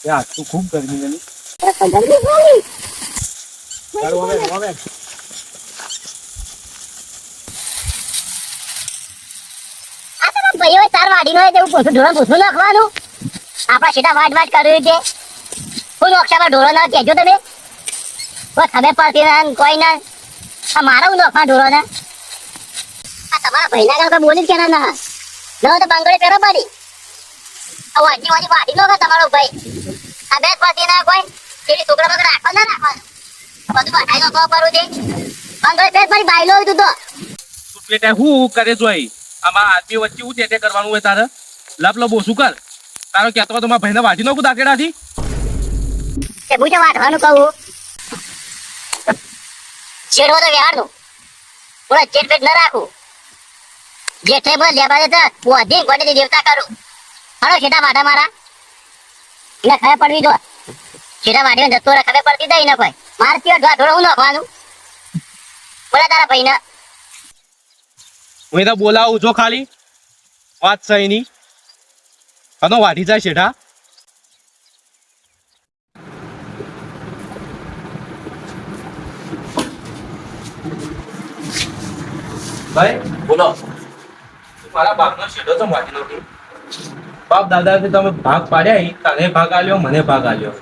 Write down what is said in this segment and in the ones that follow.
આજ તો ખૂબ ગરમી છે ભાઈઓ તાર વાડી નો પૂછું ઢોળો પૂછું નાખવાનું આપડા સીધા વાટ કર્યું છે હું નોક્ષામાં ઢોળો ના કહેજો તમે બસ ખબર પડતી ના કોઈ ના આ મારા હું નોખા ઢોળો ને આ તમારા ભાઈના ગામ બોલી જ કેના ના તો બંગડે પહેરો પડી આ વાડી નો તમારો ભાઈ ખબર પડતી ના કોઈ તેરી છોકરા વગર રાખો ના રાખવાનું બધું બધાઈ નો કહો કરું છે બંગડે પહેર પડી બાઈ લો તું તો બેટા હું કરે જોઈ આમાં આદમી વચ્ચે હું તે કરવાનું હોય તારે લપ લપ ઓછું કર તારો કહેતો તો મારા ભાઈને વાંચી નાખું દાકેડાથી તે પૂછે વાંચવાનું કહું છેડો તો વ્યવહારનું પૂરા ચેટ પેટ ન રાખું જેઠે બોલ લેવા દે તો વધી ગોડે દેવતા કરું હણો છેટા વાડા મારા એને ખબર પડવી જો છેટા વાડીને જતો રહે ખબર પડતી દઈ ન કોઈ માર પીઓ ઢોળો હું નાખવાનું બોલા તારા ભાઈને હું તો બોલાવું છો ખાલી વાત સહી ની કનો વાઢી જાય શેઠા ભાઈ બોલો મારા ભાગનો શેઠો તો વાઢી નાખી બાપ દાદાથી તમે ભાગ પાડ્યા તને ભાગ આલ્યો મને ભાગ આલ્યો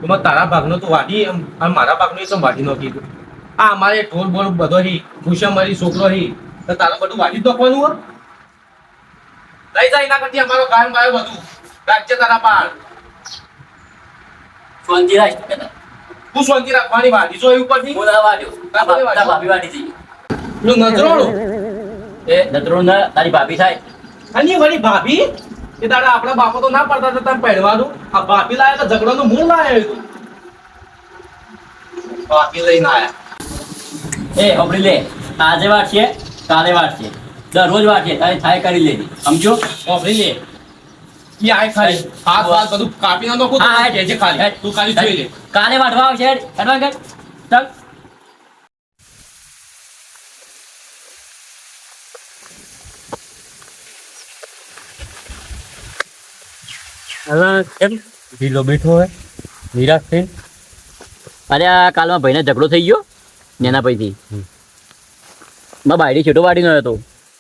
તો તારા ભાગનો તો વાઢી અને મારા ભાગનો તો વાઢી નાખી આ અમારે ઢોલ બોલ બધો હી ખુશામરી છોકરો હી તો તારું બધું વાઢી નાખવાનું હોય લઈ જાય એના કરતી અમારો ગામ બાયો બધું રાજ્ય તારા પાર શાંતિ રાખ તું શાંતિ રાખવાની વાઢી જો એવું પરથી બોલા વાડ્યો તા ભાભી વાડી જઈ તું નજરોડો એ નતરો ના તારી ભાભી થાય અને વળી ભાભી એ તારા આપણા બાપો તો ના પડતા હતા તને પહેરવાનું આ ભાભી લાયા તો ઝઘડાનું મૂળ લાયા તું ભાભી લઈને આયા એ હબડી લે આજે વાત છે કાલે વાત છે દરરોજ વાત છે તારે થાય કરી લેજે સમજો ઓફરી લે ઈ આય ખાલી હાથ વાત બધું કાપી ના નાખું હા જે જે ખાલી તું ખાલી જોઈ લે કાલે વાટવા આવશે અડવા કર ચાલ હવે કેમ ઢીલો બેઠો હોય નિરાશ થઈને અરે આ કાલમાં ભાઈને ઝઘડો થઈ ગયો નેના ભાઈથી મારા બાયડી છેટો વાડીનો હતો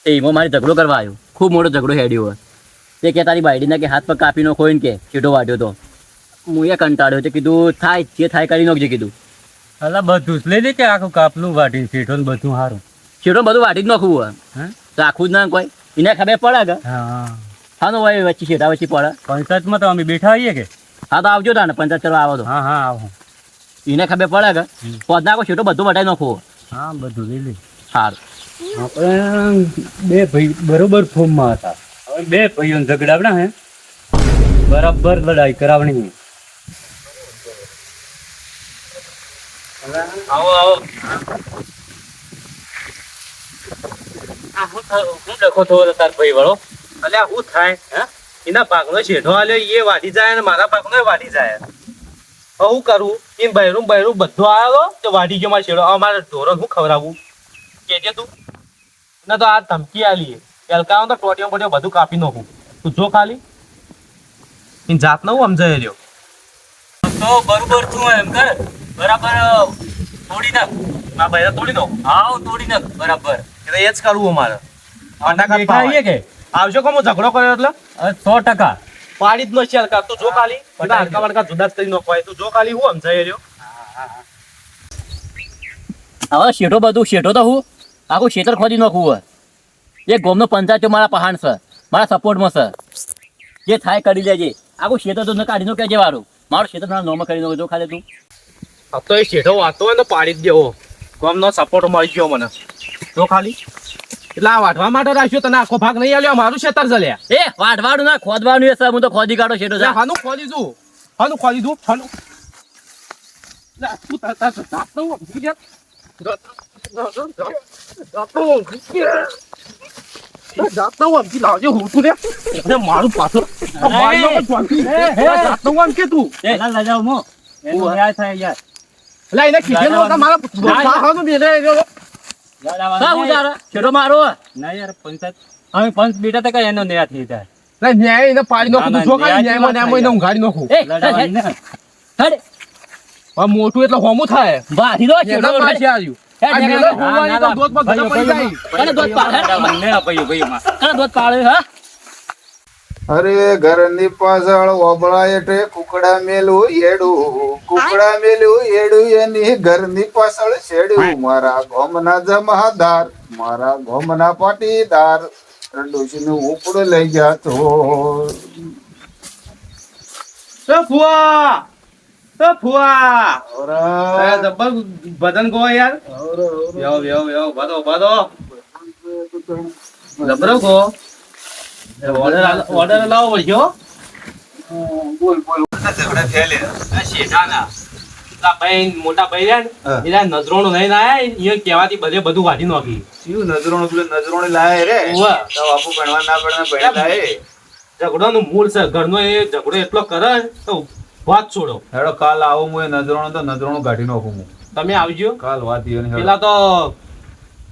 એ એમાં મારે ઝઘડો કરવા આવ્યો ખૂબ મોટો ઝઘડો હેડ્યો હોય તે કે તારી બાયડીના કે હાથ પગ કાપી નાખો ને કે છેટો વાડ્યો તો હું એ કંટાળ્યો છે કીધું થાય જે થાય કરી નાખજે કીધું અલા બધું જ લઈ લે કે આખું કાપલું વાટીને શેઠો ને બધું સારું છેટો બધું વાટી જ નાખવું હોય હા તો આખું જ ના કોઈ એને ખબર પડે કે હા હા તો ભાઈ વચ્ચે છેટા વચ્ચે પડે પંચાયતમાં તો અમે બેઠા આવીએ કે હા તો આવજો તાને પંચાયત કરવા આવો તો હા હા આવો એને ખબર પડે કે પદ નાખો છેટો બધું વટાઈ નાખવો હા બધું લઈ લે સારું આપણે બે ભાઈ બરોબર ફોર્મમાં હતા હવે બે ભાઈઓને ઝઘડાવડા હે બરાબર લડાઈ કરાવણી આવો આવો આ હું ડખો થયો તાર ભાઈ વાળો અલ્યા હું થાય હે એના ભાગનો શેઠો આલ્યો એ વાઢી જાય અને મારા ભાગનો વાઢી જાય હવે હું કરું એમ બહેરું બધું આવ્યો તો વાઢી ગયો મારો શેઠો અમારે ઢોરો હું ખવડાવું કેજે તું ના તો આ ધમકી આલી એલકાઓ તો ટોટીઓ બોટીઓ બધું કાપી નાખું તું જો ખાલી એની જાત ન હું સમજાય રહ્યો તો બરોબર તું એમ કર બરાબર તોડી નાખ આ ભાઈ તોડી દો આવ તોડી નાખ બરાબર એટલે એ જ કરવું અમારે બેઠા આવીએ કે આવજો કે હું ઝઘડો કર્યો એટલે 100% પાડી જ નો શેલ કર તું જો ખાલી બધા હડકા વડકા જુદા જ કરી નાખવાય તું જો ખાલી હું સમજાય રહ્યો હવે શેઠો બધું શેઠો તો હું આખું ક્ષેત્ર ખોદી નાખવું હોય એ ગોમનો પંચાયત મારા પહાણ છે મારા સપોર્ટમાં છે જે થાય કરી લેજે આખું ક્ષેત્ર તો કાઢી નો કહેજે વાળું મારું ક્ષેત્ર તારા નોમાં કરી નાખો જો ખાલી તું આ તો એ શેઠો વાતો હોય ને પાડી જ દેવો ગમનો સપોર્ટ મળી ગયો મને જો ખાલી એટલે આ વાઢવા માટે રાખ્યો તને આખો ભાગ નહીં આલ્યો મારું ખેતર જલ્યા એ વાઢવાડું ના ખોદવાનું એ સર હું તો ખોદી કાઢો શેઠો જા હાનું ખોદી દઉં હાનું લે તું તાર જાત નું બીજા જાતનો વામકી લાવજો હું તું રે અને મારું પાછળ જાતનો વામ કે તું લઈ જાવ મો એનો ન્યાય થાય યાર એટલે એને કીધેલો કે મારા પાછળનું બેઠે કા હું તારા શેઠો મારો ના યાર પંચાયત અમે પંચ બેટા તો કઈ એનો ન્યાય થઈ જાય ના, ન્યાય એને પાડી નાખું, ના, તું જો ખાલી ન્યાય ન્યાયમાં ન્યાયમાં એને ઊંઘાડી નાખું. એ લડાવાની ને. હડ હવે મોટું એટલે હોમું થાય. વાધી દો છેડો એના પાસે આવ્યું. આ હેડ, મેલો હેડ, હોમવાની તો દોતમાં ગજા પડી જાય. કને દોત પાડે લડાવાની ને ભાઈઓ માં. કને દોત પાડે હા અરે ઘરની પાછળ ઓબળા એઠે કુકડા મેલું એડું એની ઘરની પાછળ છેડ્યું મારા ગોમના જમાદાર મારા ગોમના પાટીદાર ડોશીનું ઉપડું લઈ ગયા તો એ ફુવા! એ ફુવા! એ જબ્બર ભજન ગો યાર. યો, બાદો. જબરો ગો. ઓર્ડર લાવો પડશે હો. આ શેઠાના. આ ભાઈ મોટા ભાઈ રહ્યા ને, એના નજરોણું લઈને આયા, ઈ કહેવાથી બધે બધું કાઢી નાખી. શું નજરોણી લાય રે ઉવ્વ. તો બાપુ ભણવા ના ભણવા લાય ઝઘડોનું મૂળ છે ઘરનો, એ ઝઘડો એટલો કરે ને તો વાત છોડો. હેડો કાલ આવું હું નજરોણું કાઢી નાખું હું તમે આવજો. કાલ વાત ઈ ને પેલા તો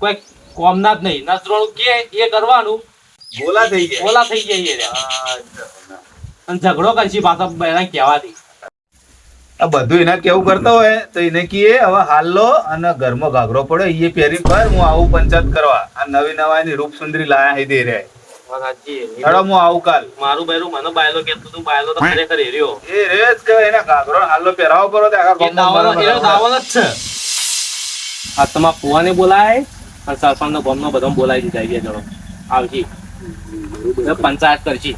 કોઈ કોમના જ નહીં, નજરોણું કે એ કરવાનું, બોલા થઈ ગયા ઓલા થઈ જઈએ રે. અને ઝઘડો કરશી પાછા બહેરા કહેવાથી. આ બધું એને કેવું કરતો હોય તો એને કીએ હવે હાલો અને ઘરમાં ઘાઘરો પડે એ પહેરી પર હું આવું પંચાયત કરવા આ નવી નવાની રૂપ સુંદરી લાયા હઈ દે રે હેડો હું આવું કાલ મારું બહેરું મને બાયલો કહેતો તું, બાયલો તો ખરેખર હેર્યો. એ રે જ કે એને ઘાઘરો હાલો પહેરાવો પડો તો આખા એ દાવાનો જ છે. આ તમારા ફુવાને બોલાય અને સરપંચ ગામનો બધા બોલાવી દીધા બે જણો. આવજી પંચાયત કરશી.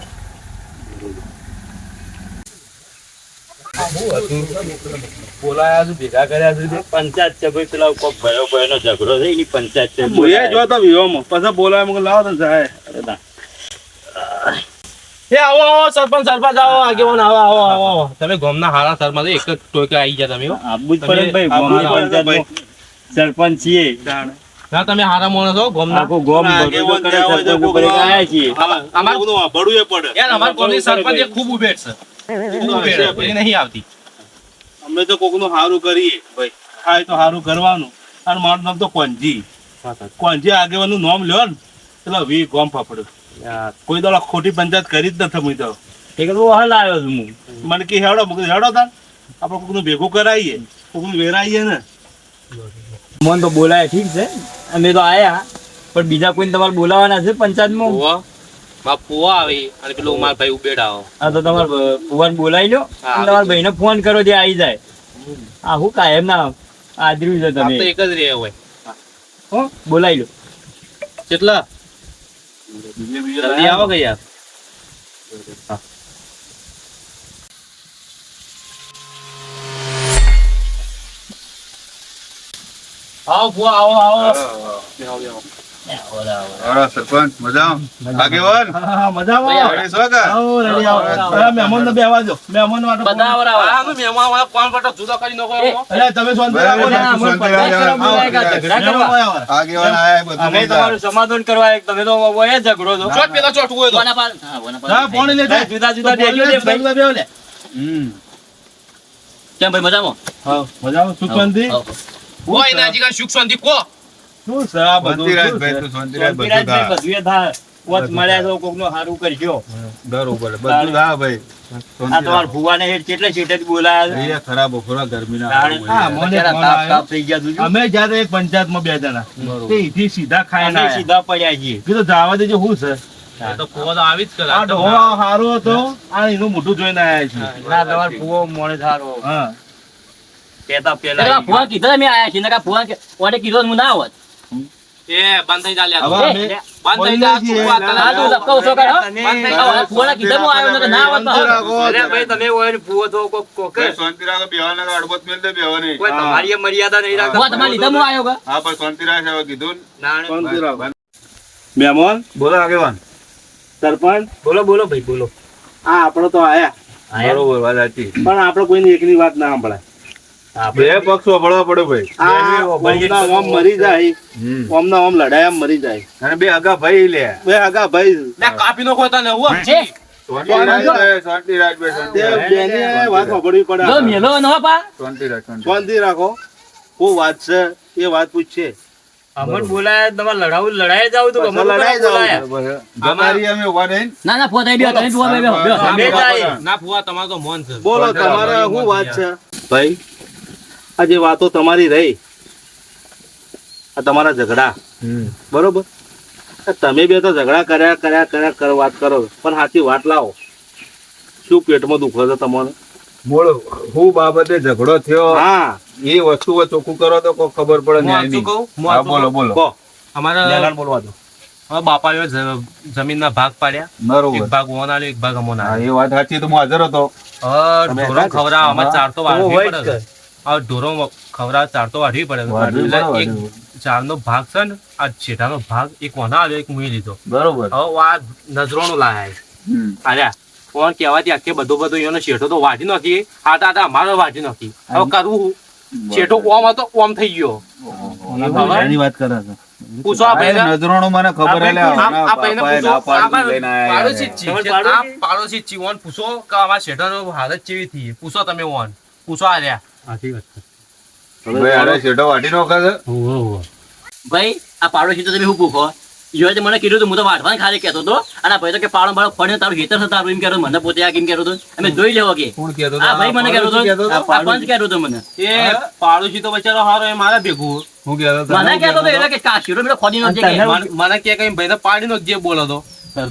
બોલાયા છે, ભેગા કર્યા છે. પંચાયત છે ભાઈ, પેલા કોક ભાઈઓ નો ઝઘડો છે એની પંચાયત છે. તો વિહોમાં પછી બોલાય મને લાવો તો જાય. અરે ના. એ આવો સરપંચ આવો આગેવાન આવો. તમે ગામના હારા સરપંચ એક જ ટોકે આવી ગયા તમે હો. આપવું જ પડે ને ભાઈ, ગામની પંચાયતમાં સરપંચ છીએ. ના તમે હારા માણસ હો ગામના. આખું ગામ બધું કરે, સરપંચ ઉપર આયા છીએ. યાર અમાર ગામની સરપંચ એ ખૂબ ઉભેટ છે. ખૂબ ઉભેટ છે. એ નહીં આવતી. અમે તો કોકનું સારું કરીએ ભાઈ, થાય તો સારું કરવાનું. અને મારું નામ તો કોંજી આગેવાનું નામ લ્યો ને એટલે વી ગોમ ફાફડ્યું. કોઈ દાડો ખોટી પંચાયત કરી જ નથી મું તો. એ કે હું હાલ આવ્યો છું હું. મને કે હેડો તાર આપણે કોકનું ભેગું કરાવીએ, કોકનું વેરાઈએ ને. મન તો બોલાય ઠીક છે, અમે તો આયા, પણ બીજા કોઈને તમારે બોલાવાના છે પંચાયતમાં. ફુવા મારા ફુવા આવી અને પેલો મારા ભાઈ ઉભેટ આવો. હા તો તમારે ફુવાને બોલાવી લો, હા. અને તમારા ભાઈને ફોન કરો જે આવી જાય. હા હું કાયમ ના આદર્યું છે આપ તો તમે. એક જ રહે હોય. હો બોલાવી લો. કેટલા જલ્દી આવો કે યાર. આવો ફુવા આવો. સરપંચ મજા આગેવાન મજામાં રેડી છો કે? રેડી આવો. મહેમાન ને બેહવા દો, મહેમાન માટે બધા આવરા આનું મહેમાન વાળા કોણ પટો જુદો કરી નાખો એમ. અરે તમે શાંતિ રાખો ને. આગેવાન આયા બધું અમે લઈ જા. તમારું સમાધાન કરવા એક, તમે તો એ ઝઘડો છો. ચોટ પેલા ચોટ હોય તો. કોના પાલ હા કોના પાલ જા પાણી લે જા. જુદા જુદા બેહજો ને ભાઈ. જુદા બેહો લે. કેમ ભાઈ મજામાં હા મજામાં સુખ શાંતિ. હોય ના જીગા સુખ શાંતિ કો. શું છે આ બધું? શાંતિરાજ ભાઈ તું શાંતિરાજ બધું શાંતિરાજ થા. બધું એ થાય. વચ મળ્યા તો કોકનું સારું કરજો. બરોબર બધું થા ભાઈ આ તમારા ભુવાને હેઠ કેટલા શેઠેથી બોલાયા છે? એ ખરાબ બપોરા ગરમીના હા, મને અત્યારે ફોન તાપ આવ્યો. તાપ થઈ ગયા જોજો. અમે જ્યારે એક પંચાયતમાં બે જણા તે ઈથી સીધા ખાઈને અમે આયા. સીધા પડ્યા છીએ. કીધું જવા દેજો શું છે એ તો ફુવા તો આવી જ કરે. આ ડોહો હારો હતો આ એનું મોઢું જોઈને આયા છે. ના તમારો ભુવો મોડે સારો હા કહેતા એટલે પહેલા આ ફુવા કીધું અમે આયા છીએ, નકર ફુવા કે ઓડે કીધું હું ના આવત. એ બંધ થઈ જા હવે અમે બંધ થઈ જા તું વાત કરે. હા, તું લપકો ઓછો કર, હો. બંધ થઈ જાઓ. ફુવાના કીધું હું આવ્યો નકર ના આવત તો હો. અરે ભાઈ તમે હોય ને ભુવો તો કોક કોક ભાઈ શાંતિરાજ બેહવાના અડબત મેલ દે બેહવાની. કોઈ તમારી મર્યાદા નહીં રાખતા. ફુવા તમારા લીધે હું આવ્યો કે? હા પણ શાંતિરાજ હવે કીધું ને. ના, મહેમાન બોલો આગેવાન સરપંચ બોલો બોલો ભાઈ બોલો. આ આપણો તો આયા, બરોબર વાત સાચી. પણ આપણે કોઈની એકની વાત ના સાંભળાય. બે પક્ષ વાપરવા પડે ભાઈ. આ ઓમના ઓમ મરી જાય, ઓમના ઓમ લડાયા મરી જાય. અને બે આગા ભાઈ લે. બે આગા ભાઈ લે કાપી નાખો તને હું છે. શાંતિરાજ શાંતિરાજ ભાઈ તે શાંતિરાજ. બેને વાત સાંભળવી પડે જો આપણે. મેલો ન પા. શાંતિરાજ શાંતિરાજ. શાંતિ રાખો. શું વાત છે એ વાત પૂછશે. અમન બોલાય તમારે લડાઈ જાવ તો અમન લડાઈ બોલાય જાવ જમારી અમે ઉભા રહીને ના ફુવા થઈ ગયો તમે ફુવા બેહો અમે જાય ના ફુવા તમારો તો મોન છે બોલો તમારે શું વાત છે ભાઈ આ જે વાતો તમારી રહી આ તમારા ઝઘડા બરોબર આ તમે બે તો ઝઘડા કર્યા વાત કરો પણ સાચી વાત લાવો શું પેટમાં દુખે છે તમને બોલો હું બાબતે ઝઘડો થયો હા એ વસ્તુ ચોખ્ખું કરો તો કોઈ ખબર પડે ન્યાયની. હા, બોલો બોલો કહો અમારા લેલાને બોલવા દો હવે બાપાએ જમીનના ભાગ પાડ્યા બરોબર એક ભાગ ઓન આલ્યો એક ભાગ અમોન હા, આલ્યો એ વાત સાચી તો હું હાજર હતો હવે ઢોરો ખવડાવવા આમાં ચાર તો વાઢવી હોય જ પડે હવે ઢોરો ખવડાવવા ચાર તો વાઢવી પડે વાઢવી એટલે પડે, એક ચારનો ભાગ છે ને આ છેટાનો ભાગ એક ઓના આલ્યો એક મુઈ લીધો બરોબર હવે આ નજરોનું લાયા હમ. આલ્યા ફોન કહેવાથી આખે બધું એનો શેઠો તો વાઢી નાખી આટા અમારો વાઢી નાખી હવે કરવું શું? શેઠો ઓમ હતો ઓમ થઈ ગયો એની વાત કરે છે પૂછો આ ભાઈને. આ નજરોનું મને ખબર હે લે, આ આના ભાઈને બાપાએ પૂછો, ના પાડી આ લઈને આયા પાડોશી હે. જ છે. આ પાડોશી જ છે. ઓન પૂછો કે અમારા શેઠાનો હાલત કેવી થઈ પૂછો તમે ઓન પૂછો આ રહ્યા સાચી વાત છે ભાઈ, આને શેઠો વાઢી નાખે છે. ભાઈ આ પાડોશી તો તમે શું પૂછો જોડે મને કીધું હતું હું તો વાઢવાનું ખાલી કહેતો હતો અને આ ભાઈ તો કે પાડો બાળો ફળે તારું હેતર છે તારું એમ કહેતો મને પોતે આ કેમ કહેતો હતો અમે જોઈ લેવો કે કોણ કહેતો હતો? આ ભાઈ મને કહેતો પાડોશી કહેતો હતો હતો? આ પંચ કહેતો હતો મને એ પાડોશી તો બચારો હારો એ મારા ભેગું હું કહેતો હતો? મને કહેતો હતો એટલે કે કાશીરો મેં ખોદી નો છે મને કે કઈ ભાઈને પાડીનો જે બોલો તો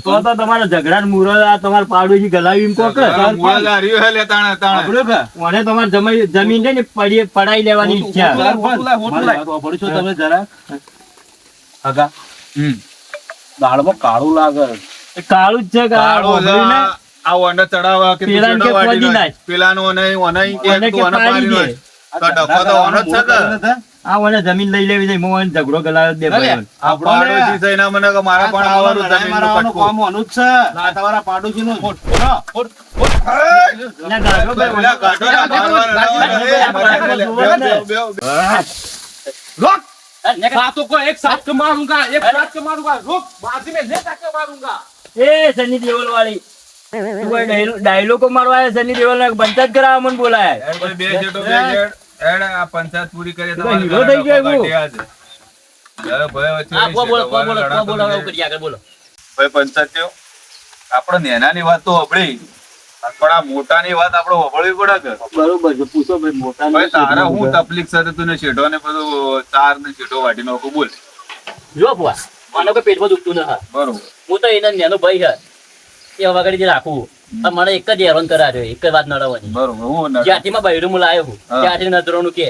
તો તમારા ઝઘડા મુરો આ તમારા પાડોશી ગલાવી એમ કોક આ મૂળ જ હાર્યું હે લે તાણે તાણે. મને તમારે જમીન છે ને પડાઈ લેવાની ઈચ્છા તમે જરા આગા હમ. દાળમાં કાળું લાગે એ કાળું જ છે કે આ કાળો છે, ઓગળીને આ ઓને ચડાવવા કે તું પેલાને શેઠો કે વાઢી ખોદી નાખ. નાખ. પેલાનું ઓને કે ઓને તું કે ઓને પાડી પાડી દે. નાખ. તો ડખો તો ઓનો જ છે કે? આ મને જમીન લઈ લેવી છે હું એને ઝઘડો ગલાવ્યો બે ભાઈઓને. આ પાડોશી છે એના મને કે મારે પણ આવવાનું જમીનનું કટકું. કામ આનું જ છે આ તમારા પાડોશીનું ના, ગાઢો ભાઈ, પેલા ગાંઠોના મારવાના ના હોય ને, બેહો, બેહો, બેહો. આ તો કોઈ એક સાથ કે માरूंगा એક સાથ કે मारूंगा रुक बाजी में ले जाके मारूंगा એ સની દેવલ વાળી તું કોઈ ડાયલોગો મારવા આવ્યા સની દેવલ ને પંચાયત કરાવવા મને બોલાય હેડ ભાઈ, બે શેઠો, બે શેઠ. હેડ, આ પંચાયત પૂરી કરીએ તો તમારે હીરો થઈ ગયો એવું. કાઢ્યા છે. હવે ભાઈ વચ્ચે હા બોલો બોલો શેઠો બોલો લડાતો બોલો નથી. કરી આગળ બોલો ભાઈ પંચાયત થયો. આપણે નેનાની વાત તો સાંભળી પણ આ મોટાની વાત આપણે સાંભળવી પડે કે બરોબર છે પૂછો ભાઈ મોટા ભાઈ તારે હું તકલીફ સાથે તું શેઠો ને બધું ચાર ને શેઠો વાટી નાખું બોલ. જો બુઆ મને કોઈ પેટમાં દુખતું ન હા બરોબર. હું તો એના નાનો ભાઈ છે એ વગાડી રાખવું પણ મને એક જ હેરાન કરાવ્યો એક જ વાત નડવાની બરોબર. હું ના- જ્યાંથી માં બૈરું હું લાવ્યો હું હા. ત્યાંથી નજરોનું કે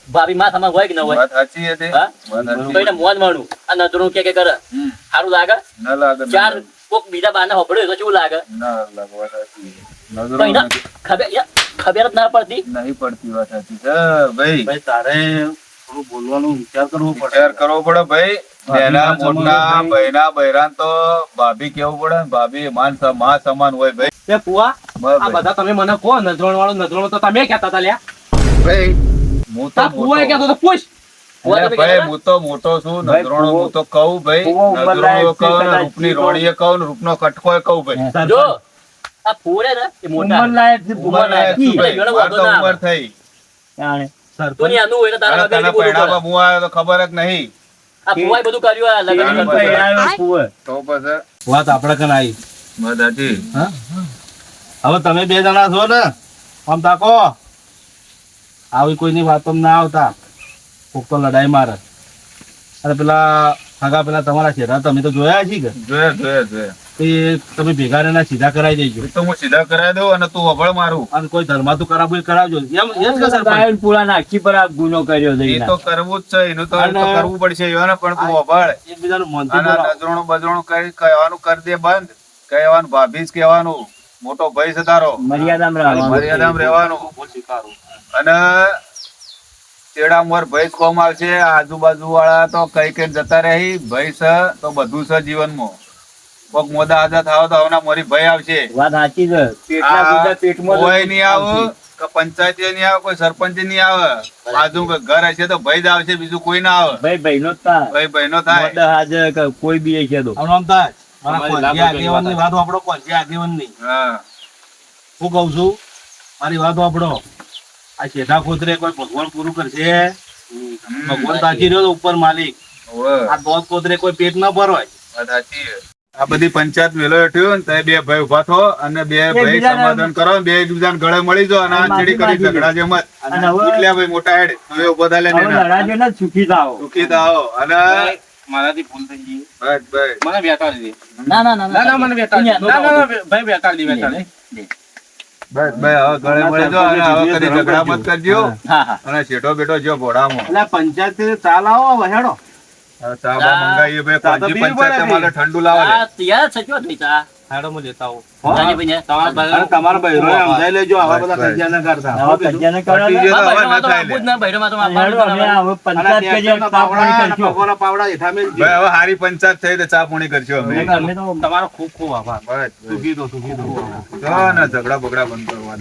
ભાભી માં તમારે હોય કે ન હોય વાત સાચી હતી. હા? વાત સાચી. તો એને મોજ માણું આ નજરોનું કે કરે હમ. સારું લાગે ના લાગે, ના ચાર લાગે. કોક બીજા બાને હોપડ્યો તો કેવું લાગે ના લાગે, વાત સાચી. નજરો તો એના નથી. ખબર જ ના પડતી નહીં પડતી, વાત સાચી છે ભાઈ. ભાઈ તારે થોડું બોલવાનો વિચાર કરવો પડે વિચાર કરવો પડે ભાઈ. નાના મોટા બહેના બહેરાન તો ભાભી કેવું પડે ને, ભાભી માં સમાન હોય ભાઈ. તે પુઆ આ બરાબર. બધા તમે મને કહો નજરોણ વાળો નજરોણ તો તમે કહેતા હતા લ્યા ભાઈ હું તો તા પુઆએ મોટો. કહેતો તો પૂછ પુઆ અરે તમે ભાઈ કહેતા હું તો મોટો છું. ભાઈ, નજરોણો હું તો કહું ભાઈ. ફુવો ઉંમર નજરોણો લાયક છે, કહું ને કદાચ રૂપની ફુવો. રોણીએ કહું ને રૂપનો કટકોય કહું ભાઈ. જો આ ફોરે ને એ મોટા ઉંમર લાયક છે ઉંમર લાયક છું ભાઈ. એટલે મારે તો વાંધો ના ઉંમર આવે. થઈ. જાણે. તો ની આનું હોય ને તારા અને તને વગર બોલવું પરણાવવા પડે. હું આવ્યો તો ખબર જ નહીં. આ ફુવાએ બધું કર્યું આ લગ્ન કેવી કરતું. આવ્યો ફુવો. તો પછી વાત આપણે કન આવી વાત સાચી. હવે તમે બે જણા છો ને આમ તાકો આવી કોઈની વાતો ના આવતા કોક તો લડાઈ મારે અને પેલા હગા પેલા તમારા ચહેરા તમે તો જોયા છે કે જોયા જોયા જોયા. એ તમે ભેગા રહીને સીધા કરાવી દેજો એ તો હું સીધા કરાવી દઉં અને તું હબળ મારું. અને કોઈ ધર્માતું કરાવવું હોય કરાવજો એમ એમ કે સરપંચ ગાયન પૂળા નાખી પર આ ગુનો કર્યો છે એ એના. તો કરવું જ છે. એનું તો અને- કરવું પડશે એને પણ તું હબળ. એકબીજાનું મનથી અને બોલાવો. નજરોણું બજરોણું કરી કહેવાનું કરી દે બંધ. કહેવાનું ભાભી જ કહેવાનું. મોટો ભાઈ છે તારો. મર્યાદામાં રહેવાનું. મર્યાદામાં રહેવાનું. હું સ્વીકારું. અને ચેડા મોર ભાઈ જ કોમ આવશે. આજુબાજુ વાળા તો કઈ કઈ જતા રહી. ભાઈ છે તો બધું છે જીવનમાં. કોક મોદા આજા થાવ તો હવના મોરી ભાઈ આવશે. વાત સાચી છે પેટના ગુદા પેટમાં કોઈ નહીં આવે કે પંચાયત નહીં આવે, કોઈ સરપંચ નહીં આવે. બાજુ કે ઘર હશે તો ભાઈ જ આવશે, બીજું કોઈ ના આવે. ભાઈ ભાઈનો જ થાય. ભાઈ બહેનો થાય. મોઢા હાજર કે કોઈ બી છે તો આનું આમ થાય મારા અમારી કોંજી લાગુ આગેવાનની વાત આપણો કોંજી આગેવાનની હા હું કહું છું મારી વાત આપણો આ શેઠા ખોતરે કોઈ ભગવાન પૂરું કરશે ભગવાન તાકી રહ્યો તો ઉપર માલિક ઓવે. આ દોત કોતરે કોઈ પેટ ના ભરવાય. વાત સાચી છે. આ બધી પંચાયત વેલો હેઠ્યું ને તે બે ભાઈ ઉભા થો અને બે ભાઈ બીજાને- સમાધાન કરો ને બે એકબીજાને ગળે મળી જાઓ અને આ માફી ચીડી કરી માંગી લે. ઝઘડા જેમ જ. અને હવે- એટલે ભાઈ મોટા હેડ તમે ઉભા થા લે હવે લડાજો ને સુખી થાઓ. સુખી થાઓ અને મારાથી ભૂલ થઈ ગઈ. બસ બસ મને બેટાડી દે. ના ના ના ના ના મને બેટાડી દે. ના ના ભાઈ બેટાડી દે, બેટાડી દે. બસ બસ હવે ગળે મળી જાઓ અને હવે કદી ઝઘડા મત કરજો હા હા અને શેઠો બેઠો જો ભોળામાં એટલે પંચાયત થી ચાલ આવો હવે હેડો. હવે ચા બા મંગાવીએ ભાઈ ચા તો કોણજી પીવી પંચાયત પડે તમારે ઠંડુ લાવો લે. આ તૈયાર છે ચો થઈ ચા હાડો હું લેતા આવું. જાજી ભાઈ ને. અને તમારા બહેરોએ સમજાઈ લેજો આવા બધા બસ, બસ. કજિયા ના કરતા. હવે કજિયાને કરો ને. પટી આ ગયો તો હવે બૈરોમાં ન તો થાય આપવું જ લે. ના, બૈરોમાં તો હેડો, અમે આપવાનું હવે પંચાયત અને કરીએ, ટ્રેક્ટરના તાપ પાણી પાવડા અને કરજો. પગોના પાવડા હેઠા મેલજો. ભાઈ હવે હારી પંચાયત થઈ તો ચા પાણી કરજો અમે અમે તો તમારો ખૂબ ખૂબ આભાર. બસ બસ. સુખી દો સુખી દો. જો ને ઝઘડા બગડા બંધ કરવા